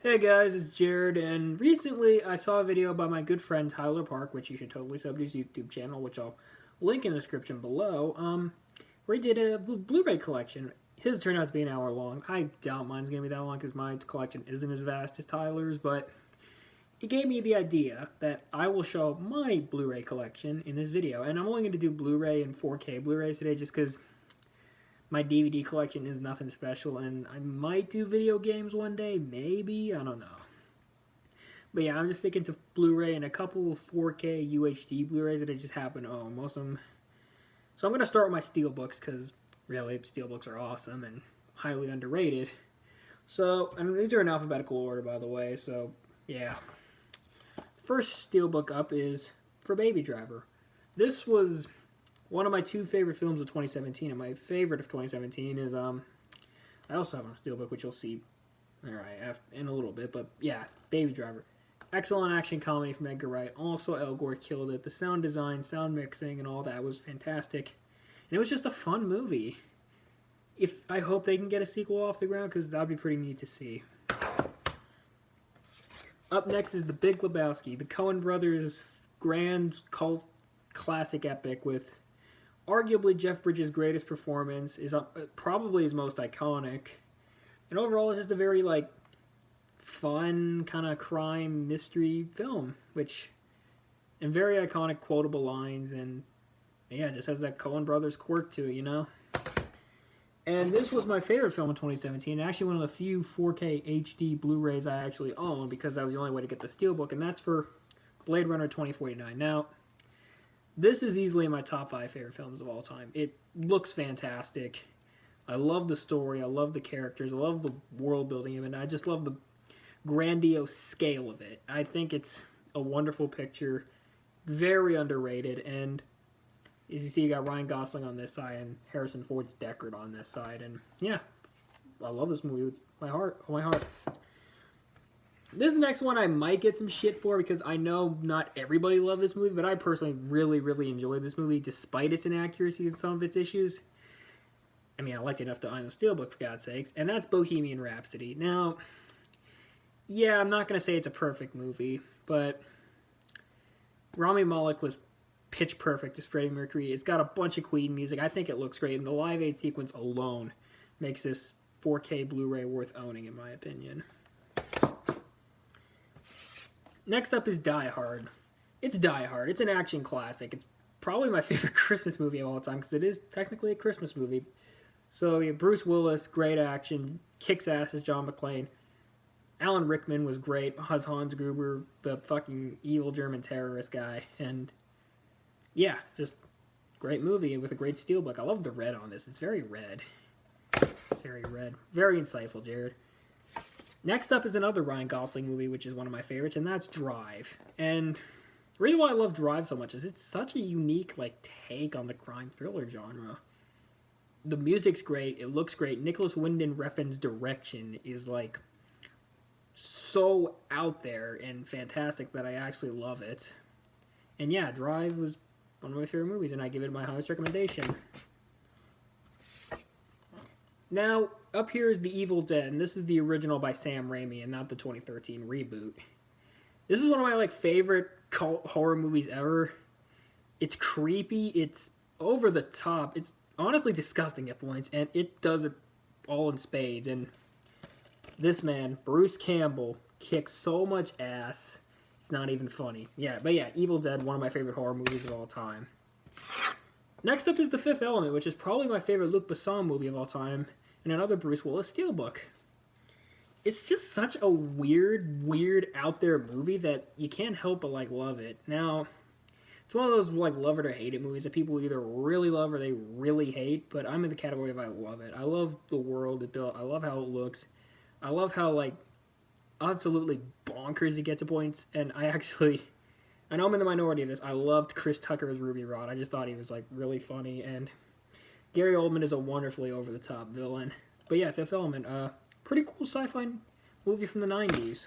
Hey guys, it's Jared, and recently I saw a video by my good friend Tyler Park, which you should totally sub to his YouTube channel, which I'll link in the description below, where he did a Blu-ray collection. His turned out to be an hour long. I doubt mine's going to be that long because my collection isn't as vast as Tyler's, but it gave me the idea that I will show my Blu-ray collection in this video, and I'm only going to do Blu-ray and 4K Blu-rays today just because my DVD collection is nothing special, and I might do video games one day, maybe, I don't know. But yeah, I'm just sticking to Blu-ray and a couple of 4K UHD Blu-rays that I just happen to own. Most of them. So I'm going to start with my Steelbooks, because really, Steelbooks are awesome and highly underrated. So, and these are in alphabetical order, by the way, so yeah. First Steelbook up is for Baby Driver. This was one of my two favorite films of 2017, and my favorite of 2017 is, I also have on Steelbook, which you'll see, alright, in a little bit, but yeah, Baby Driver. Excellent action comedy from Edgar Wright. Also, El Gore killed it. The sound design, sound mixing, and all that was fantastic. And it was just a fun movie. I hope they can get a sequel off the ground, because that would be pretty neat to see. Up next is The Big Lebowski, the Coen brothers' grand cult classic epic with arguably Jeff Bridges' greatest performance, is probably his most iconic. And overall, it's just a very, fun kind of crime mystery film, and very iconic quotable lines, and yeah, it just has that Coen brothers quirk to it, you know? And this was my favorite film in 2017, actually one of the few 4K HD Blu-rays I actually own, because that was the only way to get the Steelbook, and that's for Blade Runner 2049. Now, this is easily my top 5 favorite films of all time. It looks fantastic. I love the story. I love the characters. I love the world building of it. And I just love the grandiose scale of it. I think it's a wonderful picture. Very underrated. And as you see, you got Ryan Gosling on this side and Harrison Ford's Deckard on this side. And yeah, I love this movie with my heart. Oh, my heart. This next one I might get some shit for because I know not everybody loved this movie, but I personally really, really enjoyed this movie despite its inaccuracies and some of its issues. I mean, I liked it enough to own the Steelbook, for God's sakes, and that's Bohemian Rhapsody. Now, yeah, I'm not going to say it's a perfect movie, but Rami Malek was pitch perfect as Freddie Mercury. It's got a bunch of Queen music. I think it looks great, and the Live Aid sequence alone makes this 4K Blu-ray worth owning, in my opinion. Next up is Die Hard. It's Die Hard. It's an action classic. It's probably my favorite Christmas movie of all time because it is technically a Christmas movie. So, yeah, Bruce Willis, great action, kicks ass as John McClane. Alan Rickman was great as Hans Gruber, the fucking evil German terrorist guy. And, yeah, just great movie with a great Steelbook. I love the red on this. It's very red. It's very red. Very insightful, Jared. Next up is another Ryan Gosling movie, which is one of my favorites, and that's Drive. And the reason why I love Drive so much is it's such a unique, take on the crime thriller genre. The music's great. It looks great. Nicholas Winding Refn's direction is, so out there and fantastic that I actually love it. And yeah, Drive was one of my favorite movies, and I give it my highest recommendation. Now, up here is The Evil Dead, and this is the original by Sam Raimi and not the 2013 reboot. This is one of my favorite cult horror movies ever. It's creepy, it's over the top, it's honestly disgusting at points, and it does it all in spades. And this man, Bruce Campbell, kicks so much ass, it's not even funny. Yeah, but yeah, Evil Dead, one of my favorite horror movies of all time. Next up is The Fifth Element, which is probably my favorite Luc Besson movie of all time, and another Bruce Willis Steelbook. It's just such a weird, out there movie that you can't help but, love it. Now, it's one of those, love it or hate it movies that people either really love or they really hate, but I'm in the category of I love it. I love the world it built. I love how it looks. I love how, absolutely bonkers it gets to points, and I know I'm in the minority of this. I loved Chris Tucker as Ruby Rhod. I just thought he was, really funny, and Gary Oldman is a wonderfully over-the-top villain. But yeah, Fifth Element, pretty cool sci-fi movie from the 90s.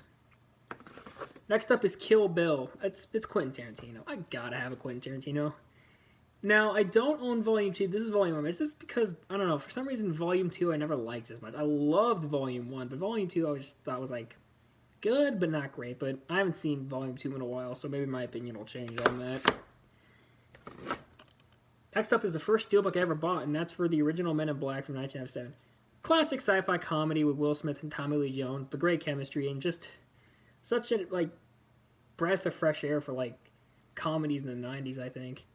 Next up is Kill Bill. It's Quentin Tarantino. I gotta have a Quentin Tarantino. Now, I don't own Volume 2. This is Volume 1. It's just because, I don't know, for some reason, Volume 2 I never liked as much. I loved Volume 1, but Volume 2 I just thought was, good, but not great. But I haven't seen Volume 2 in a while, so maybe my opinion will change on that. Next up is the first steelbook I ever bought, and that's for the original Men in Black from 1997. Classic sci-fi comedy with Will Smith and Tommy Lee Jones, the great chemistry, and just such a breath of fresh air for comedies in the 90s, I think.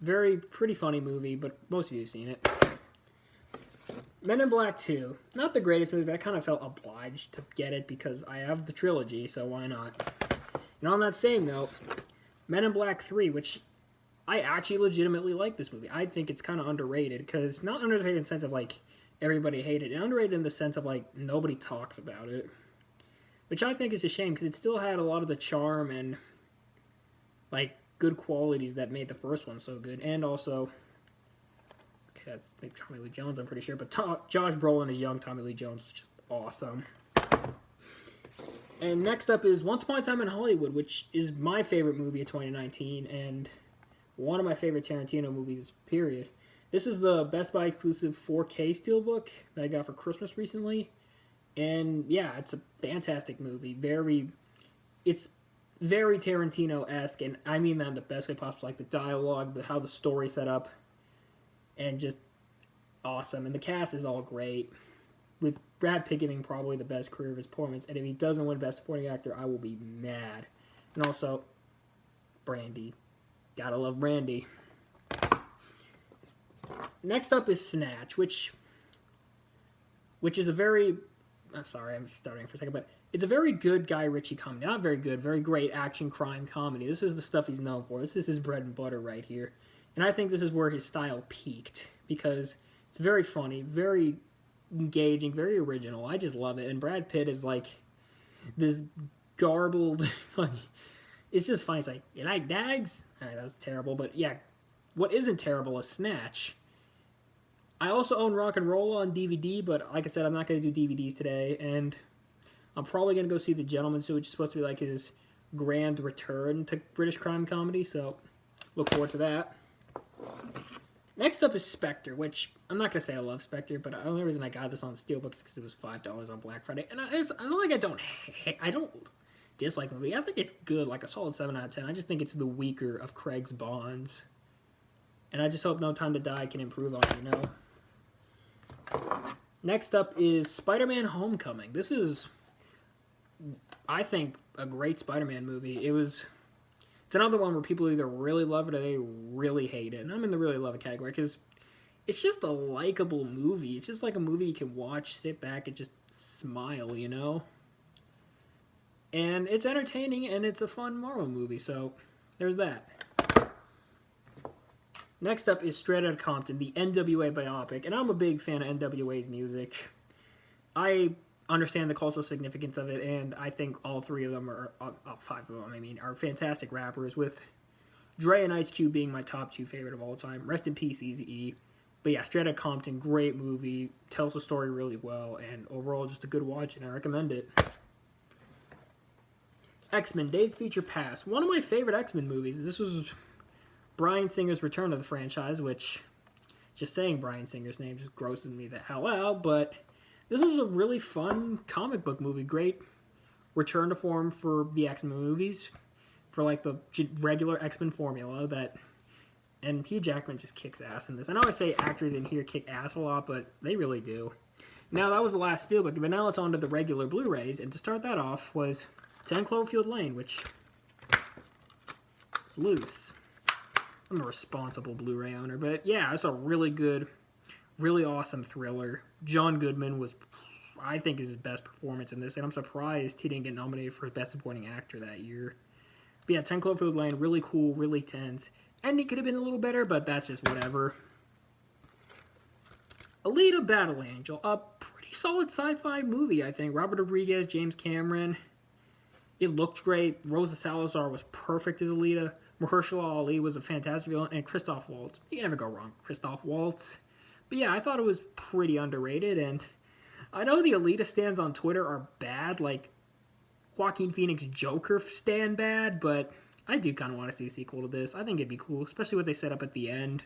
Pretty funny movie, but most of you have seen it. Men in Black 2. Not the greatest movie, but I kind of felt obliged to get it because I have the trilogy, so why not? And on that same note, Men in Black 3, which I actually legitimately like this movie. I think it's kind of underrated, because not underrated in the sense of everybody hated it. Underrated in the sense of nobody talks about it. Which I think is a shame, because it still had a lot of the charm and good qualities that made the first one so good. And also, okay, that's Tommy Lee Jones, I'm pretty sure, but Josh Brolin as young Tommy Lee Jones is just awesome. And next up is Once Upon a Time in Hollywood, which is my favorite movie of 2019 and one of my favorite Tarantino movies, period. This is the Best Buy exclusive 4K steelbook that I got for Christmas recently. And yeah, it's a fantastic movie. It's very Tarantino-esque, and I mean that in the best way possible. The dialogue, how the story's set up, and just awesome. And the cast is all great, with Brad Pitt giving probably the best career of his performance. And if he doesn't win Best Supporting Actor, I will be mad. And also, Brandy. Gotta love Brandy. Next up is Snatch, which is a very... I'm sorry, I'm starting for a second, but it's a very good Guy Ritchie comedy. Not very good, very great action crime comedy. This is the stuff he's known for. This is his bread and butter right here. And I think this is where his style peaked, because it's very funny, very engaging, very original. I just love it. And Brad Pitt is this garbled... It's just funny. It's you like dags? Alright, that was terrible. But yeah, what isn't terrible is Snatch. I also own Rock and Roll on DVD, but like I said, I'm not going to do DVDs today, and I'm probably going to go see The Gentleman Suit, which is supposed to be his grand return to British crime comedy, so look forward to that. Next up is Spectre, which I'm not going to say I love Spectre, but the only reason I got this on Steelbook is because it was $5 on Black Friday, and I don't dislike the movie. I think it's good, a solid 7 out of 10. I just think it's the weaker of Craig's Bonds, and I just hope No Time to Die can improve on it, Next up is SpiderMan Homecoming. This is, I think, a great Spider-Man movie. It's another one where people either really love it or they really hate it. And I'm in the really love it category because it's just a likable movie. It's just a movie you can watch, sit back, and just smile, And it's entertaining, and it's a fun Marvel movie, so there's that. Next up is Straight Outta Compton, the NWA biopic, and I'm a big fan of NWA's music. I understand the cultural significance of it, and I think all three of them all five of them, are fantastic rappers, with Dre and Ice Cube being my top 2 favorite of all time. Rest in peace, Eazy-E. But yeah, Straight Outta Compton, great movie, tells the story really well, and overall just a good watch, and I recommend it. XMen Days Future Past, one of my favorite X-Men movies. This was Bryan Singer's return to the franchise, which just saying Bryan Singer's name just grosses me the hell out, but this was a really fun comic book movie. Great return to form for the X-Men movies, for the regular X-Men formula and Hugh Jackman just kicks ass in this. I know I say actors in here kick ass a lot, but they really do. Now, that was the last Steelbook, but now it's on to the regular Blu-rays, and to start that off was 10 Cloverfield Lane, which is loose. I'm a responsible Blu-ray owner, but yeah, it's a really good, really awesome thriller. John Goodman was, I think, his best performance in this, and I'm surprised he didn't get nominated for Best Supporting Actor that year. But yeah, 10 Cloverfield Lane, really cool, really tense. Ending could have been a little better, but that's just whatever. Alita Battle Angel, a pretty solid sci-fi movie, I think. Robert Rodriguez, James Cameron. It looked great. Rosa Salazar was perfect as Alita. Mahershala Ali was a fantastic villain, and Christoph Waltz. You can never go wrong with Christoph Waltz. But yeah, I thought it was pretty underrated, and I know the Alita stands on Twitter are bad, Joaquin Phoenix Joker stand bad, but I do kind of want to see a sequel to this. I think it'd be cool, especially what they set up at the end.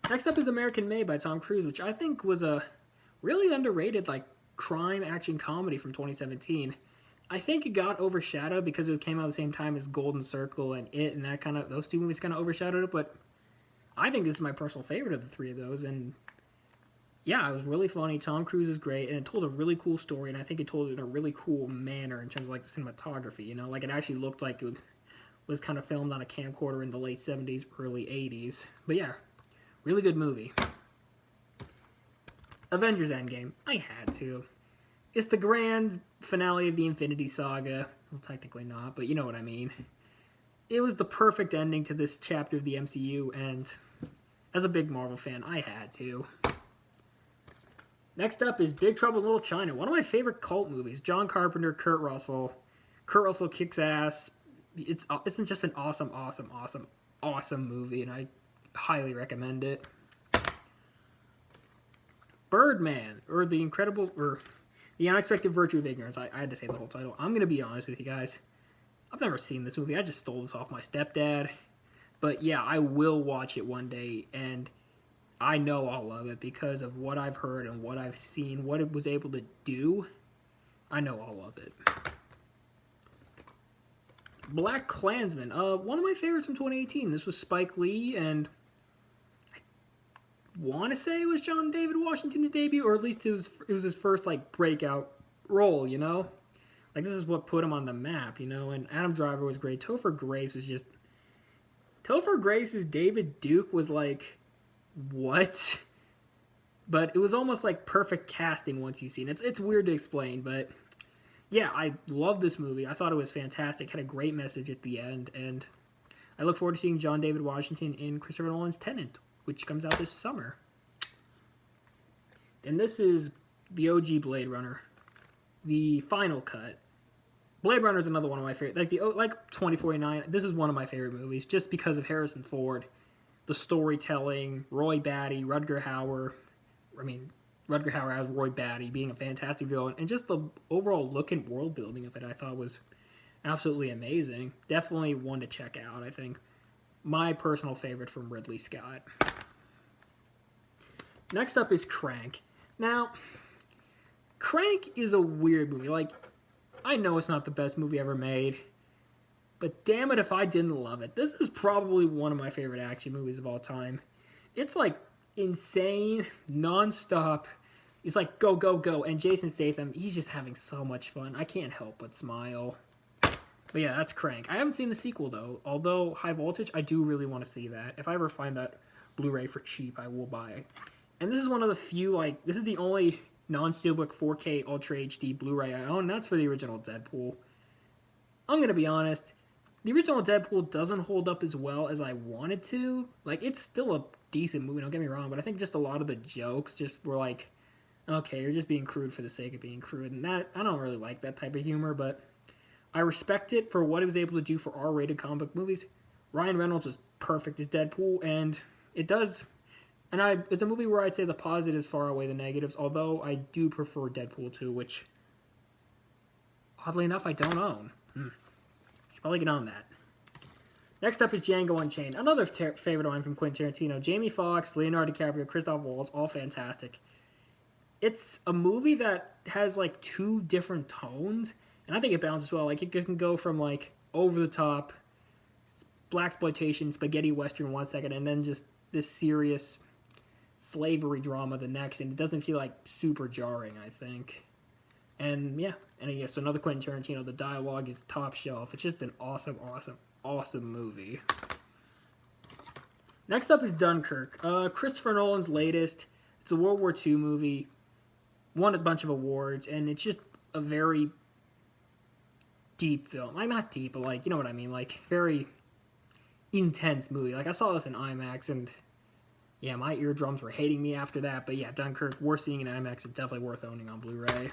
Next up is American Made by Tom Cruise, which I think was a really underrated, crime action comedy from 2017. I think it got overshadowed because it came out at the same time as Golden Circle and It, and those two movies kind of overshadowed it. But I think this is my personal favorite of the three of those. And yeah, it was really funny. Tom Cruise is great, and it told a really cool story. And I think it told it in a really cool manner in terms of like the cinematography. You know, like it actually looked like it was kind of filmed on a camcorder in the late 70s, early 80s. But yeah, really good movie. Avengers Endgame. I had to. It's the grand finale of the Infinity Saga. Well, technically not, but you know what I mean. It was the perfect ending to this chapter of the MCU, and as a big Marvel fan, I had to. Next up is Big Trouble in Little China, one of my favorite cult movies. John Carpenter, Kurt Russell. Kurt Russell kicks ass. It's just an awesome movie, and I highly recommend it. Birdman, or The Unexpected Virtue of Ignorance. I had to say the whole title. I'm going to be honest with you guys. I've never seen this movie. I just stole this off my stepdad. But yeah, I will watch it one day, and I know I'll love it because of what I've heard and what I've seen, what it was able to do. I know I'll love it. Black Klansman. One of my favorites from 2018. This was Spike Lee, and want to say it was John David Washington's debut, or at least it was his first like breakout role, you know? Like this is what put him on the map, you know? And Adam Driver was great. Topher Grace's David Duke was like, what? But it was almost like perfect casting once you've seen it. It's weird to explain, but yeah, I love this movie. I thought it was fantastic. Had a great message at the end, and I look forward to seeing John David Washington in Christopher Nolan's Tenet, which comes out this summer. And this is the OG Blade Runner, the final cut. Blade Runner is another one of my favorite. Like 2049. This is one of my favorite movies, just because of Harrison Ford, the storytelling, Roy Batty, Rutger Hauer. Rutger Hauer as Roy Batty being a fantastic villain, and just the overall look and world building of it, I thought was absolutely amazing. Definitely one to check out. I think my personal favorite from Ridley Scott. Next up is Crank. Now, Crank is a weird movie. Like, I know it's not the best movie ever made, but damn it if I didn't love it. This is probably one of my favorite action movies of all time. It's like insane, non-stop. It's like go, go, go. And Jason Statham, he's just having so much fun. I can't help but smile. But yeah, that's Crank. I haven't seen the sequel, though. Although High Voltage, I do really want to see that. If I ever find that Blu-ray for cheap, I will buy it. And this is one of the few, this is the only non-steelbook 4K Ultra HD Blu-ray I own, and that's for the original Deadpool. I'm going to be honest, the original Deadpool doesn't hold up as well as I wanted to. Like, it's still a decent movie, don't get me wrong, but I think just a lot of the jokes just were like, okay, you're just being crude for the sake of being crude. And that, I don't really like that type of humor, but I respect it for what it was able to do for R-rated comic book movies. Ryan Reynolds was perfect as Deadpool, and it does... And it's a movie where I'd say the positives far outweigh the negatives, although I do prefer Deadpool 2, which, oddly enough, I don't own. Should probably get on that. Next up is Django Unchained, another favorite of mine from Quentin Tarantino. Jamie Foxx, Leonardo DiCaprio, Christoph Waltz, all fantastic. It's a movie that has, like, two different tones, and I think it balances well. Like, it can go from, like, over-the-top, blaxploitation, spaghetti western one second, and then just this serious slavery drama the next, and it doesn't feel like super jarring, I think. And yeah, and it's another Quentin Tarantino. The dialogue is top shelf. It's just an awesome movie. Next up is Dunkirk. Christopher Nolan's latest. It's a World War II movie. Won a bunch of awards, and it's just a very deep film. Like, not deep, but like, you know what I mean? Like, very intense movie. Like, I saw this in IMAX, and yeah, my eardrums were hating me after that. But yeah, Dunkirk, worth seeing in IMAX. It's definitely worth owning on Blu-ray.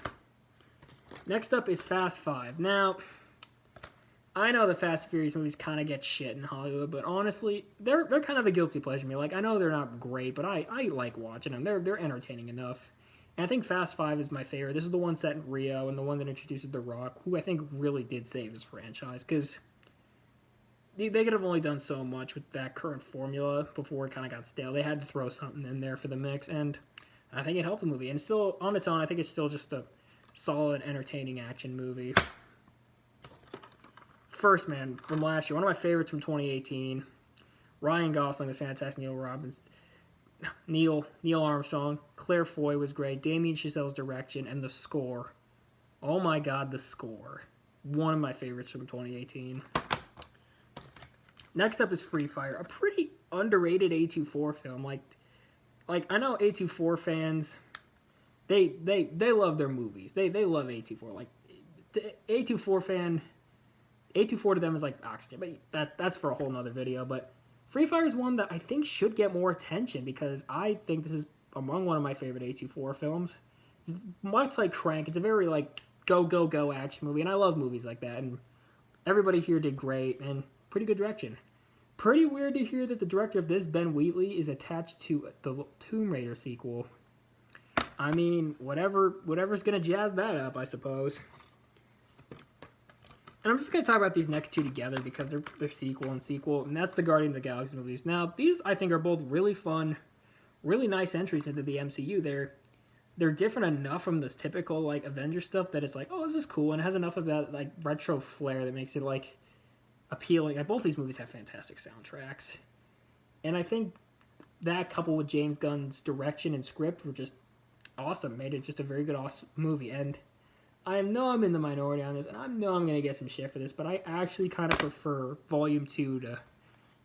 Next up is Fast 5. Now, I know the Fast and Furious movies kind of get shit in Hollywood, but honestly, they're kind of a guilty pleasure to me. Like, I know they're not great, but I like watching them. They're entertaining enough. And I think Fast 5 is my favorite. This is the one set in Rio, and the one that introduces The Rock, who I think really did save this franchise, because they could have only done so much with that current formula before it kind of got stale. They had to throw something in there for the mix, and I think it helped the movie. And still, on its own, I think it's still just a solid, entertaining action movie. First Man from last year, one of my favorites from 2018. Ryan Gosling was fantastic. Neil Armstrong, Claire Foy was great. Damien Chazelle's direction and the score. Oh my God, the score! One of my favorites from 2018. Next up is Free Fire, a pretty underrated A24 film. Like I know A24 fans, they love their movies. They love A24. Like the A24 fan, A24 to them is like oxygen. But that's for a whole nother video. But Free Fire is one that I think should get more attention because I think this is among one of my favorite A24 films. It's much like Crank. It's a very like go action movie, and I love movies like that. And everybody here did great and pretty good direction. Pretty weird to hear that the director of this, Ben Wheatley, is attached to the Tomb Raider sequel. I mean, whatever's gonna jazz that up, I suppose. And I'm just going to talk about these next two together because they're sequel, and that's the Guardians of the Galaxy movies. Now, these, I think, are both really fun, really nice entries into the MCU. They're different enough from this typical, like, Avengers stuff that it's like, oh, this is cool, and it has enough of that, like, retro flair that makes it, like, appealing. Like, both these movies have fantastic soundtracks. And I think that, coupled with James Gunn's direction and script, were just awesome. Made it just a very good, awesome movie. And I know I'm in the minority on this, and I know I'm going to get some shit for this, but I actually kind of prefer Volume 2 to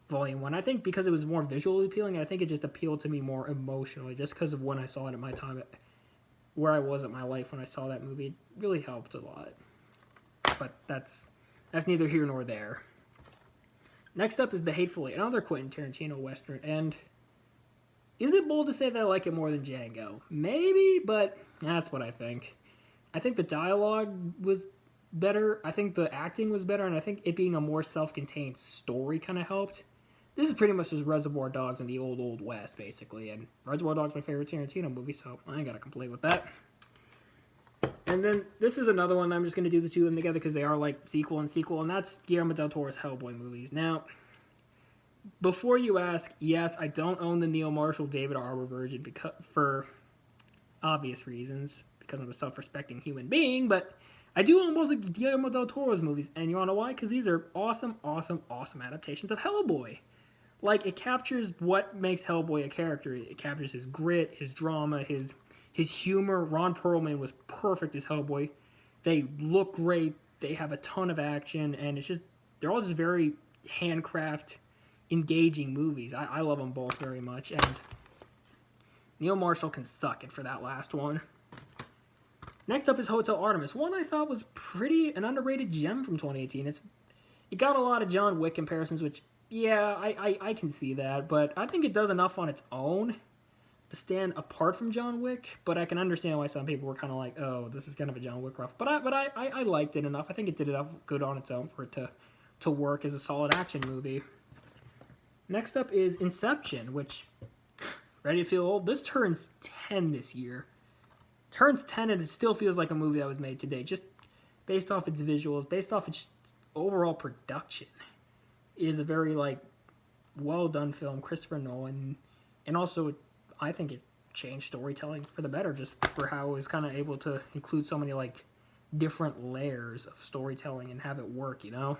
Volume 1. I think because it was more visually appealing, I think it just appealed to me more emotionally, just because of when I saw it at my time, where I was at my life when I saw that movie. It really helped a lot. But that's neither here nor there. Next up is The Hateful Eight, another Quentin Tarantino Western, and is it bold to say that I like it more than Django? Maybe, but that's what I think. I think the dialogue was better, I think the acting was better, and I think it being a more self-contained story kind of helped. This is pretty much just Reservoir Dogs in the old West, basically, and Reservoir Dogs is my favorite Tarantino movie, so I ain't got to complain with that. And then this is another one I'm just going to do the two of them together because they are like sequel, and that's Guillermo del Toro's Hellboy movies. Now, before you ask, yes, I don't own the Neil Marshall David Arbor version for obvious reasons, because I'm a self-respecting human being, but I do own both of Guillermo del Toro's movies, and you want to know why? Because these are awesome adaptations of Hellboy. Like, it captures what makes Hellboy a character. It captures his grit, his drama, his humor. Ron Perlman was perfect as Hellboy. They look great. They have a ton of action, and they're all just very handcraft, engaging movies. I love them both very much, and Neil Marshall can suck it for that last one. Next up is Hotel Artemis, one I thought was an underrated gem from 2018. It got a lot of John Wick comparisons, which, yeah, I can see that, but I think it does enough on its own to stand apart from John Wick, but I can understand why some people were kind of like, oh, this is kind of a John Wick rough. But I liked it enough. I think it did enough good on its own for it to work as a solid action movie. Next up is Inception, which, ready to feel old? This turns 10 this year. Turns 10 and it still feels like a movie that was made today, just based off its visuals, based off its overall production. It is a very, like, well-done film, Christopher Nolan, and also I think it changed storytelling for the better, just for how it was kind of able to include so many, like, different layers of storytelling and have it work, you know?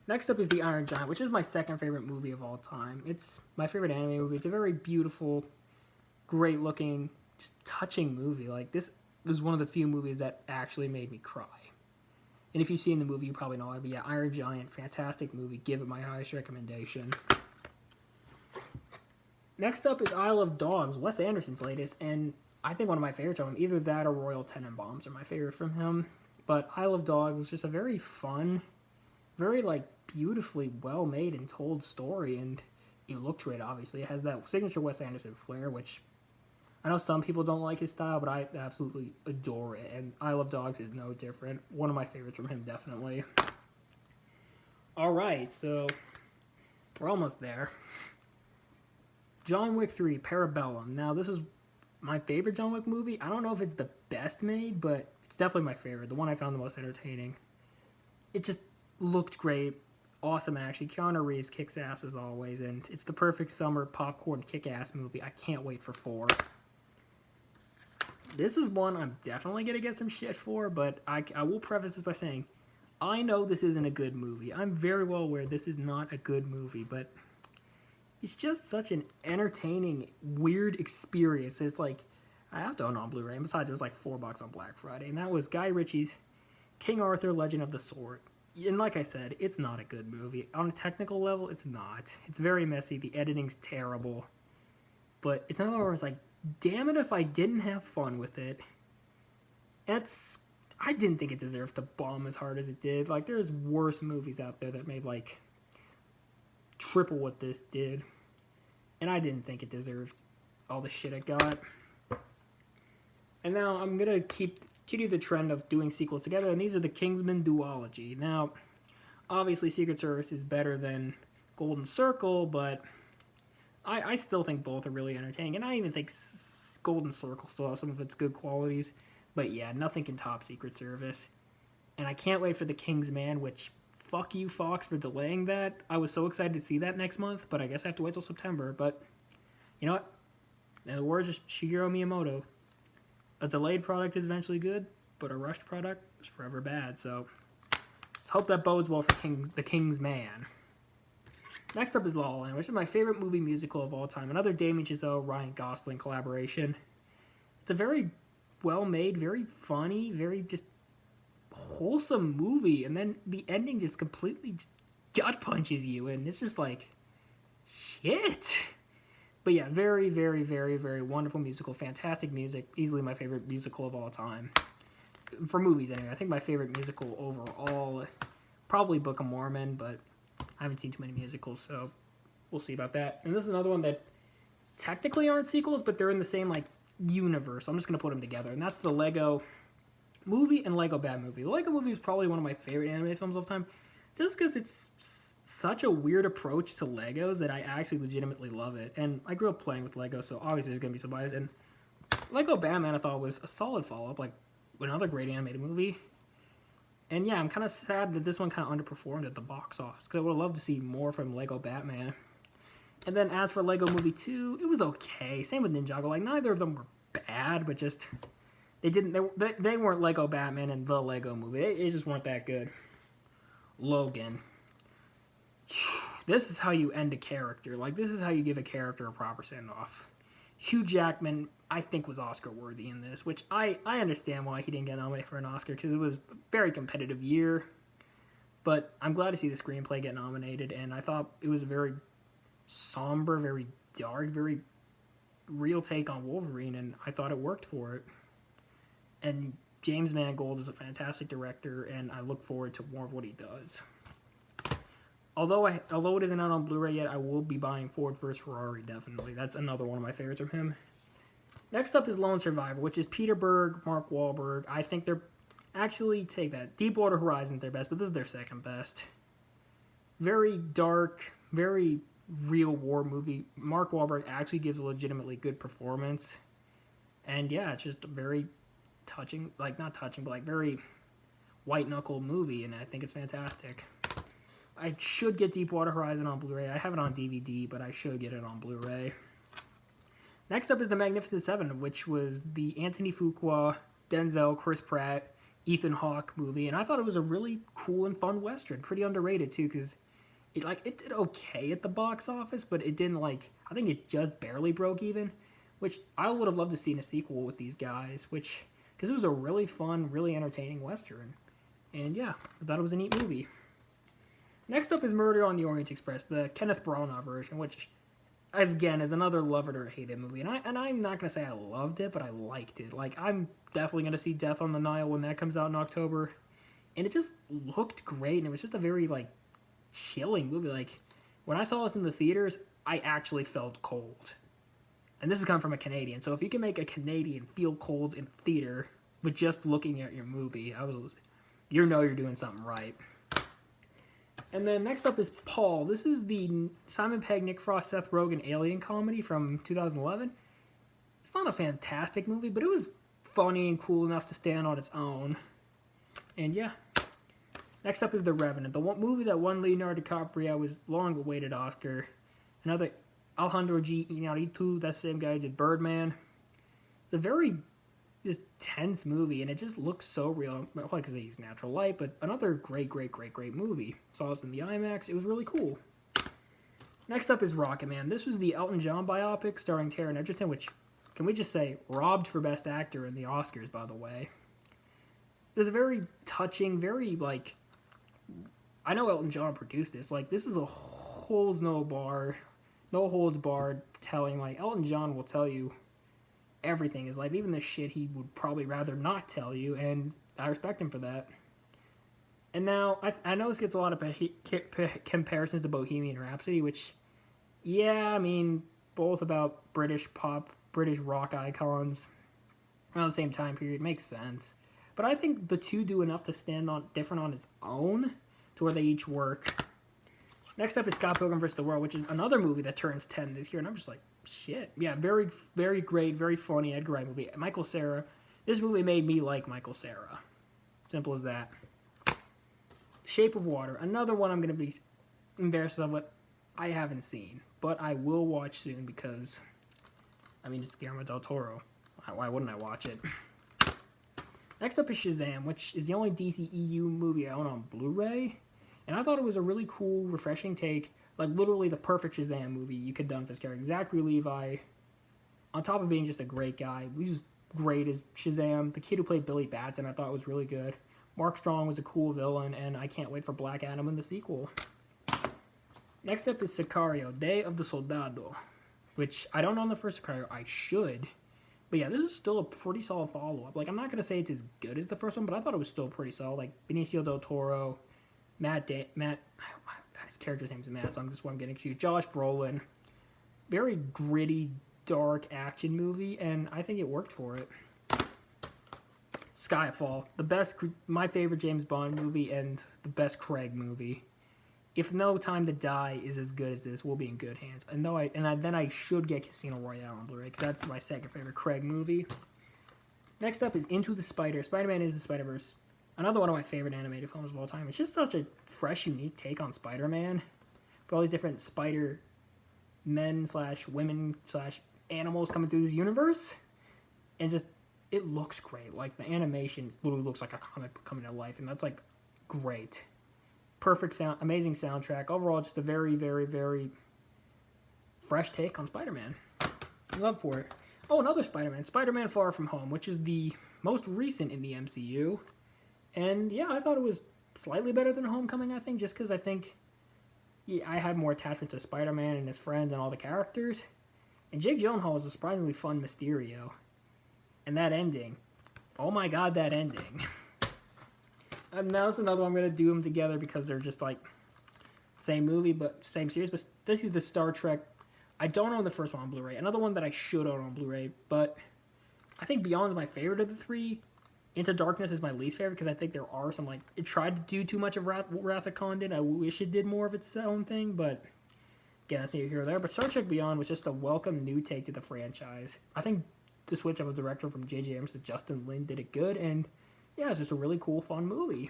Next up is The Iron Giant, which is my second favorite movie of all time. It's my favorite anime movie. It's a very beautiful, great-looking, just touching movie. Like, this was one of the few movies that actually made me cry. And if you've seen the movie, you probably know it. But yeah, Iron Giant, fantastic movie. Give it my highest recommendation. Next up is Isle of Dogs, Wes Anderson's latest, and I think one of my favorites from him. Either that or Royal Tenenbaums are my favorite from him. But Isle of Dogs was just a very fun, very, like, beautifully well-made and told story, and it looked great, obviously. It has that signature Wes Anderson flair, which I know some people don't like his style, but I absolutely adore it, and Isle of Dogs is no different. One of my favorites from him, definitely. Alright, so we're almost there. John Wick 3, Parabellum. Now, this is my favorite John Wick movie. I don't know if it's the best made, but it's definitely my favorite, the one I found the most entertaining. It just looked great, awesome action. Keanu Reeves kicks ass as always, and it's the perfect summer popcorn kick-ass movie. I can't wait for 4. This is one I'm definitely going to get some shit for, but I will preface this by saying, I know this isn't a good movie. I'm very well aware this is not a good movie, but it's just such an entertaining, weird experience. It's like, I have to own it on Blu-ray, and besides, it was like $4 on Black Friday, and that was Guy Ritchie's King Arthur, Legend of the Sword. And like I said, it's not a good movie. On a technical level, it's not. It's very messy. The editing's terrible. But it's another one where it's like, damn it if I didn't have fun with it. I didn't think it deserved to bomb as hard as it did. Like, there's worse movies out there that made, like, triple what this did. And I didn't think it deserved all the shit it got. And now I'm going to continue the trend of doing sequels together, and these are the Kingsmen duology. Now, obviously Secret Service is better than Golden Circle, but I still think both are really entertaining, and I even think Golden Circle still has some of its good qualities. But yeah, nothing can top Secret Service. And I can't wait for the Kingsman, which, fuck you, Fox, for delaying that. I was so excited to see that next month, but I guess I have to wait till September. But, you know what? In the words of Shigeru Miyamoto, a delayed product is eventually good, but a rushed product is forever bad. So, let's hope that bodes well for the Kingsman. Next up is La La Land, which is my favorite movie musical of all time. Another Damien Chazelle, Ryan Gosling collaboration. It's a very well-made, very funny, very just wholesome movie. And then the ending just completely gut punches you. And it's just like, shit. But yeah, very, very, very, very wonderful musical. Fantastic music. Easily my favorite musical of all time. For movies, anyway. I think my favorite musical overall, probably Book of Mormon, but I haven't seen too many musicals, so we'll see about that. And this is another one that technically aren't sequels, but they're in the same, like, universe. I'm just going to put them together. And that's the Lego Movie and Lego Batmovie. The Lego Movie is probably one of my favorite anime films of all time, just because it's such a weird approach to Legos that I actually legitimately love it. And I grew up playing with Legos, so obviously there's going to be some bias. And Lego Batman, I thought, was a solid follow-up, like another great animated movie. And yeah, I'm kind of sad that this one kind of underperformed at the box office, because I would have loved to see more from Lego Batman. And then as for Lego Movie 2, it was okay. Same with Ninjago. Like, neither of them were bad, but just they weren't Lego Batman and the Lego Movie. They just weren't that good. Logan. This is how you end a character. Like, this is how you give a character a proper send-off. Hugh Jackman, I think, was Oscar-worthy in this, which I understand why he didn't get nominated for an Oscar, because it was a very competitive year. But I'm glad to see the screenplay get nominated, and I thought it was a very somber, very dark, very real take on Wolverine, and I thought it worked for it. And James Mangold is a fantastic director, and I look forward to more of what he does. Although it isn't out on Blu-ray yet, I will be buying Ford vs. Ferrari, definitely. That's another one of my favorites from him. Next up is Lone Survivor, which is Peter Berg, Mark Wahlberg. I think they're... Actually, take that. Deepwater Horizon's their best, but this is their second best. Very dark, very real war movie. Mark Wahlberg actually gives a legitimately good performance. And yeah, it's just a very touching, like, not touching, but like very white-knuckle movie, and I think it's fantastic. I should get Deepwater Horizon on Blu-ray. I have it on DVD, but I should get it on Blu-ray. Next up is The Magnificent Seven, which was the Anthony Fuqua, Denzel, Chris Pratt, Ethan Hawke movie, and I thought it was a really cool and fun Western. Pretty underrated, too, because it did okay at the box office, but it didn't, like, I think it just barely broke even, which I would have loved to see in a sequel with these guys, because it was a really fun, really entertaining Western. And yeah, I thought it was a neat movie. Next up is Murder on the Orient Express, the Kenneth Branagh version, which, again, is another love it or hate it movie. And I'm not going to say I loved it, but I liked it. Like, I'm definitely going to see Death on the Nile when that comes out in October. And it just looked great, and it was just a very, like, chilling movie. Like, when I saw this in the theaters, I actually felt cold. And this is coming from a Canadian, so if you can make a Canadian feel cold in theater with just looking at your movie, you know you're doing something right. And then next up is Paul. This is the Simon Pegg, Nick Frost, Seth Rogen alien comedy from 2011. It's not a fantastic movie, but it was funny and cool enough to stand on its own. And yeah. Next up is The Revenant, the one movie that won Leonardo DiCaprio was long-awaited Oscar. Another Alejandro G. Iñárritu, that same guy who did Birdman. It's a very this tense movie, and it just looks so real. Probably because they use natural light, but another great movie. Saw this in the IMAX. It was really cool. Next up is Rocketman. This was the Elton John biopic starring Taron Egerton, which, can we just say, robbed for Best Actor in the Oscars, by the way. It was a very touching, very, like... I know Elton John produced this. Like, this is a no holds barred telling. Like, Elton John will tell you everything is life, even the shit he would probably rather not tell you, and I respect him for that. And now, I know this gets a lot of comparisons to Bohemian Rhapsody, which, yeah, I mean, both about British rock icons around the same time period, makes sense. But I think the two do enough to stand on different on its own, to where they each work. Next up is Scott Pilgrim vs. the World, which is another movie that turns 10 this year, and I'm just like, shit. Yeah, very, very great, very funny Edgar Wright movie. Michael Cera. This movie made me like Michael Cera. Simple as that. Shape of Water. Another one I'm going to be embarrassed of what I haven't seen. But I will watch soon because, I mean, it's Guillermo del Toro. Why wouldn't I watch it? Next up is Shazam, which is the only DC EU movie I own on Blu-ray. And I thought it was a really cool, refreshing take. Like, literally the perfect Shazam movie you could have done for this character. Zachary Levi, on top of being just a great guy, he was great as Shazam. The kid who played Billy Batson I thought was really good. Mark Strong was a cool villain, and I can't wait for Black Adam in the sequel. Next up is Sicario, Day of the Soldado, which I don't know the first Sicario. I should. But yeah, this is still a pretty solid follow-up. Like, I'm not going to say it's as good as the first one, but I thought it was still pretty solid. Like, Benicio del Toro, Matt, his character's name's Matt, so I'm just what I'm getting confused. Josh Brolin. Very gritty, dark action movie, and I think it worked for it. Skyfall, my favorite James Bond movie, and the best Craig movie. If No Time to Die is as good as this, we'll be in good hands. And then I should get Casino Royale on Blu-ray, because that's my second favorite Craig movie. Next up is Spider-Man Into the SpiderVerse. Another one of my favorite animated films of all time. It's just such a fresh, unique take on Spider-Man. With all these different Spider-Men/women/animals coming through this universe. And just, it looks great. Like, the animation literally looks like a comic book coming to life. And that's, like, great. Perfect sound, amazing soundtrack. Overall, just a very, very, very fresh take on Spider-Man. Love for it. Oh, another Spider-Man. Spider-Man Far From Home, which is the most recent in the MCU. And, yeah, I thought it was slightly better than Homecoming, I think, just because I think I had more attachment to Spider-Man and his friends and all the characters. And Jake Gyllenhaal is a surprisingly fun Mysterio. And that ending. Oh, my God, that ending. And now it's another one I'm going to do them together because they're just like same movie but same series. But this is the Star Trek. I don't own the first one on Blu-ray. Another one that I should own on Blu-ray. But I think Beyond is my favorite of the three. Into Darkness is my least favorite because I think there are some, like, it tried to do too much of Wrath of Khan did. I wish it did more of its own thing. But again, that's neither here or there. But Star Trek Beyond was just a welcome new take to the franchise. I think the switch of a director from J.J. Abrams to Justin Lin did it good. And yeah, it's just a really cool, fun movie.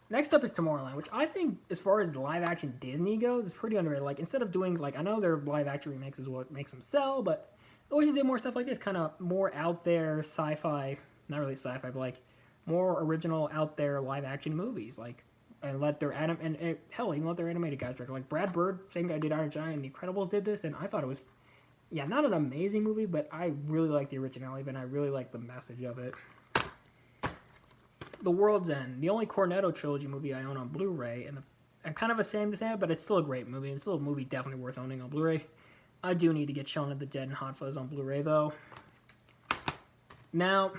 Next up is Tomorrowland, which I think, as far as live-action Disney goes, is pretty underrated. Like, instead of doing, like, I know their live-action remakes is what makes them sell, but they always did more stuff like this, kind of more out there sci-fi, not really sci-fi, but, like, more original out there live-action movies, like, and let their hell, even let their animated guys direct. Like, Brad Bird, same guy did Iron Giant, and The Incredibles did this, and I thought it was, yeah, not an amazing movie, but I really like the originality, and I really like the message of it. The World's End, the only Cornetto trilogy movie I own on Blu-ray, and I'm kind of ashamed to say it, but it's still a great movie. It's still a movie definitely worth owning on Blu-ray. I do need to get Shaun of the Dead and Hot Fuzz on Blu-ray, though. Now,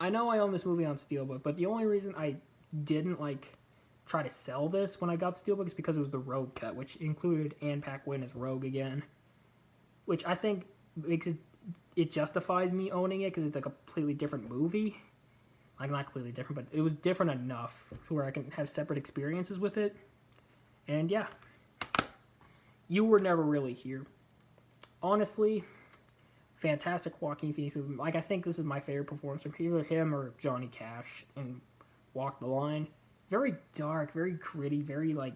I know I own this movie on Steelbook, but the only reason I didn't, like, try to sell this when I got Steelbook is because it was the Rogue cut, which included Anne Paquin as Rogue again, which I think makes it justifies me owning it because it's a completely different movie. Like, not completely different, but it was different enough to where I can have separate experiences with it. And yeah, You Were Never Really Here. Honestly, fantastic Joaquin Phoenix movie. Like, I think this is my favorite performance from either him or Johnny Cash in Walk the Line. Very dark, very gritty, very, like,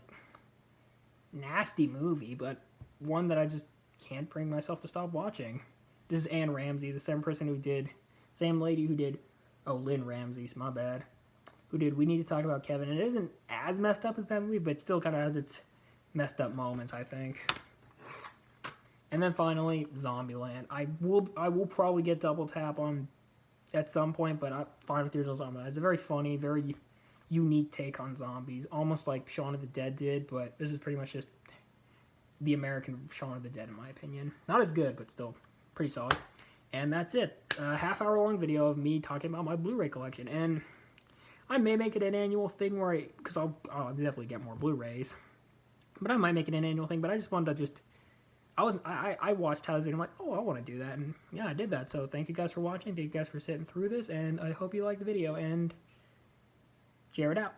nasty movie, but one that I just can't bring myself to stop watching. This is Anne Ramsey, the same person who did Same lady who did, Lynn Ramsey, my bad, who did We Need to Talk About Kevin. And it isn't as messed up as that movie, but still kind of has its messed up moments, I think. And then finally, Zombieland. I will probably get Double Tap on at some point, but I'm fine with the original Zombieland. It's a very funny, very unique take on zombies, almost like Shaun of the Dead did, but this is pretty much just the American Shaun of the Dead, in my opinion. Not as good, but still pretty solid. And that's it. A half-hour-long video of me talking about my Blu-ray collection. And I may make it an annual thing where because I'll definitely get more Blu-rays. But I might make it an annual thing. But I just wanted to I watched television. I'm like, oh, I want to do that. And yeah, I did that. So thank you guys for watching. Thank you guys for sitting through this. And I hope you liked the video. And share it out.